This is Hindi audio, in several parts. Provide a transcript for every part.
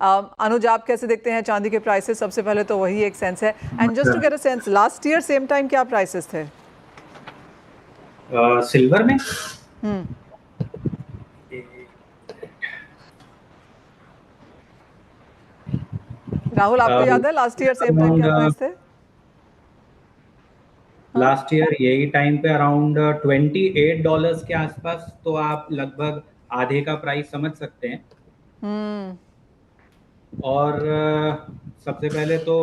अनुज, आप कैसे देखते हैं चांदी के प्राइसेस? सबसे पहले तो वही एक सेंस है, and just to get a sense, last year same time क्या प्राइसेस थे सिल्वर में? राहुल, आपको याद है लास्ट ईयर सेम टाइम क्या प्राइस थे? लास्ट ईयर यही टाइम पे अराउंड $28 के आसपास, तो आप लगभग आधे का प्राइस समझ सकते हैं। और सबसे पहले तो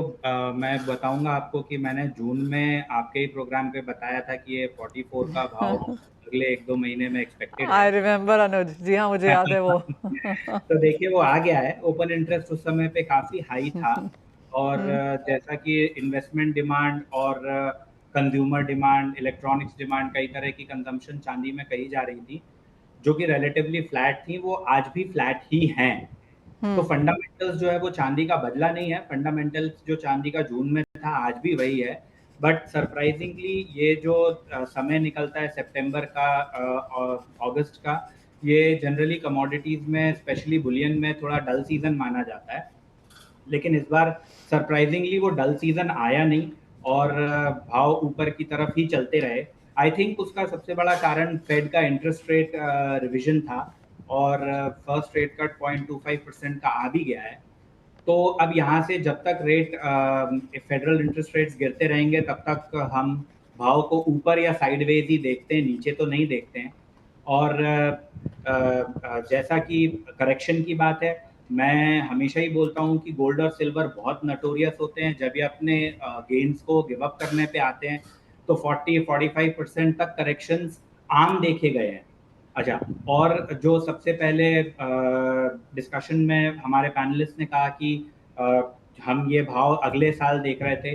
मैं बताऊंगा आपको कि मैंने जून में आपके ही प्रोग्राम पे बताया था कि ये 44 का भाव अगले 1-2 महीने में एक्सपेक्टेड है। आई रिमेम्बर अनुज, जी हाँ, मुझे याद है वो। तो देखिए वो आ गया है। ओपन इंटरेस्ट उस समय पे काफी हाई था, और जैसा कि इन्वेस्टमेंट डिमांड और कंज्यूमर डिमांड, इलेक्ट्रॉनिक्स डिमांड, कई तरह की कंजम्पशन चांदी में कही जा रही थी जो कि रिलेटिवली फ्लैट थी, वो आज भी फ्लैट ही हैं। तो फंडामेंटल्स जो है वो चांदी का बदला नहीं है। फंडामेंटल्स जो चांदी का जून में था आज भी वही है। बट सरप्राइजिंगली ये जो समय निकलता है सितंबर का, अगस्त का, ये जनरली कमोडिटीज में, स्पेशली बुलियन में, थोड़ा डल सीजन माना जाता है। लेकिन इस बार सरप्राइजिंगली वो डल सीजन आया नहीं और भाव ऊपर की तरफ ही चलते रहे। आई थिंक उसका सबसे बड़ा कारण फेड का इंटरेस्ट रेट रिविजन था, और फर्स्ट रेट कट 0.25% का आ भी गया है। तो अब यहाँ से जब तक रेट फेडरल इंटरेस्ट रेट्स गिरते रहेंगे तब तक हम भाव को ऊपर या साइडवेज ही देखते हैं, नीचे तो नहीं देखते हैं। और जैसा कि करेक्शन की बात है, मैं हमेशा ही बोलता हूँ कि गोल्ड और सिल्वर बहुत नटोरियस होते हैं। जब ये अपने गेन्स को गिव अप करने पे आते हैं तो 40-45% तक करेक्शंस आम देखे गए हैं। अच्छा, और जो सबसे पहले डिस्कशन में हमारे पैनलिस्ट ने कहा कि हम ये भाव अगले साल देख रहे थे,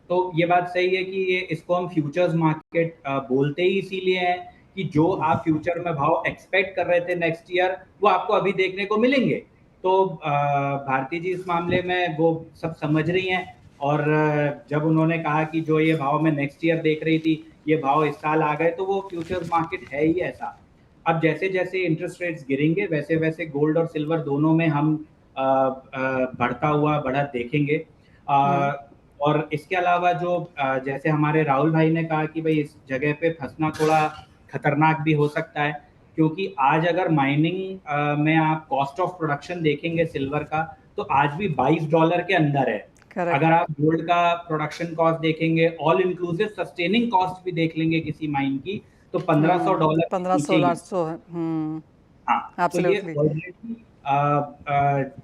तो ये बात सही है कि ये इसको हम फ्यूचर्स मार्केट बोलते ही इसीलिए हैं कि जो आप फ्यूचर में भाव एक्सपेक्ट कर रहे थे नेक्स्ट ईयर, वो आपको अभी देखने को मिलेंगे। तो भारती जी इस मामले में वो सब समझ रही हैं, और जब उन्होंने कहा कि जो ये भाव मैं नेक्स्ट ईयर देख रही थी, ये भाव इस साल आ गए, तो वो फ्यूचर्स मार्केट है ही ऐसा। अब जैसे जैसे इंटरेस्ट रेट्स गिरेंगे वैसे वैसे गोल्ड और सिल्वर दोनों में हम बढ़ता हुआ बढ़त देखेंगे। और इसके अलावा जो जैसे हमारे राहुल भाई ने कहा कि भाई इस जगह पे फंसना थोड़ा खतरनाक भी हो सकता है, क्योंकि आज अगर माइनिंग में आप कॉस्ट ऑफ प्रोडक्शन देखेंगे सिल्वर का, तो आज भी $22 के अंदर है। Correct. अगर आप गोल्ड का प्रोडक्शन कॉस्ट देखेंगे, ऑल इंक्लूसिव सस्टेनिंग कॉस्ट भी देख लेंगे किसी माइन की, तो $1500 $1500-1600 है। हाँ, तो ये एब्सोल्युटली। ऑलरेडी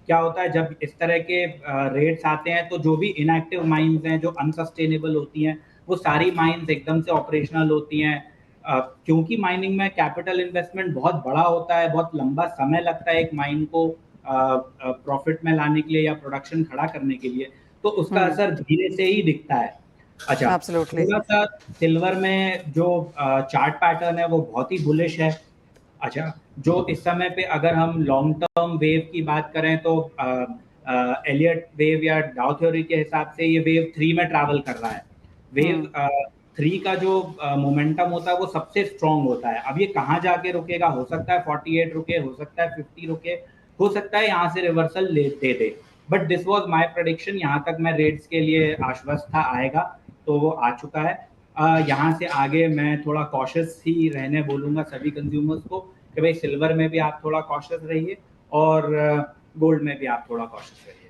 क्या होता है जब इस तरह के रेट्स आते हैं, तो जो भी इनएक्टिव माइंस हैं, जो अनसस्टेनेबल होती हैं, वो सारी माइंस एकदम से ऑपरेशनल होती हैं। क्योंकि माइनिंग में कैपिटल इन्वेस्टमेंट बहुत बड़ा होता है, बहुत लंबा समय लगता है एक माइन को प्रॉफिट में लाने के लिए या प्रोडक्शन खड़ा करने के लिए, तो उसका असर धीरे से ही दिखता है। अच्छा, एब्सोल्युटली। थोड़ा सा सिल्वर में जो चार्ट पैटर्न है वो बहुत ही बुलिश है। अच्छा, जो इस समय पे अगर हम लॉन्ग टर्म वेव की बात करें तो एलियट वेव या डाउ थ्योरी के हिसाब से ये वेव 3 में ट्रैवल कर रहा है। वेव 3 का जो मोमेंटम होता है वो सबसे स्ट्रॉन्ग होता है। अब ये कहाँ जाके रुकेगा, हो सकता है 48 रुके, हो सकता है 50 रुके, हो सकता है यहाँ से reversal they they. But this was my prediction. यहाँ तक मैं रेट्स के लिए आश्वस्त था आएगा, तो वो आ चुका है। यहाँ से आगे मैं थोड़ा कॉशियस ही रहने बोलूँगा सभी कंज्यूमर्स को कि भाई सिल्वर में भी आप थोड़ा कॉशियस रहिए और गोल्ड में भी आप थोड़ा कॉशियस रहिए।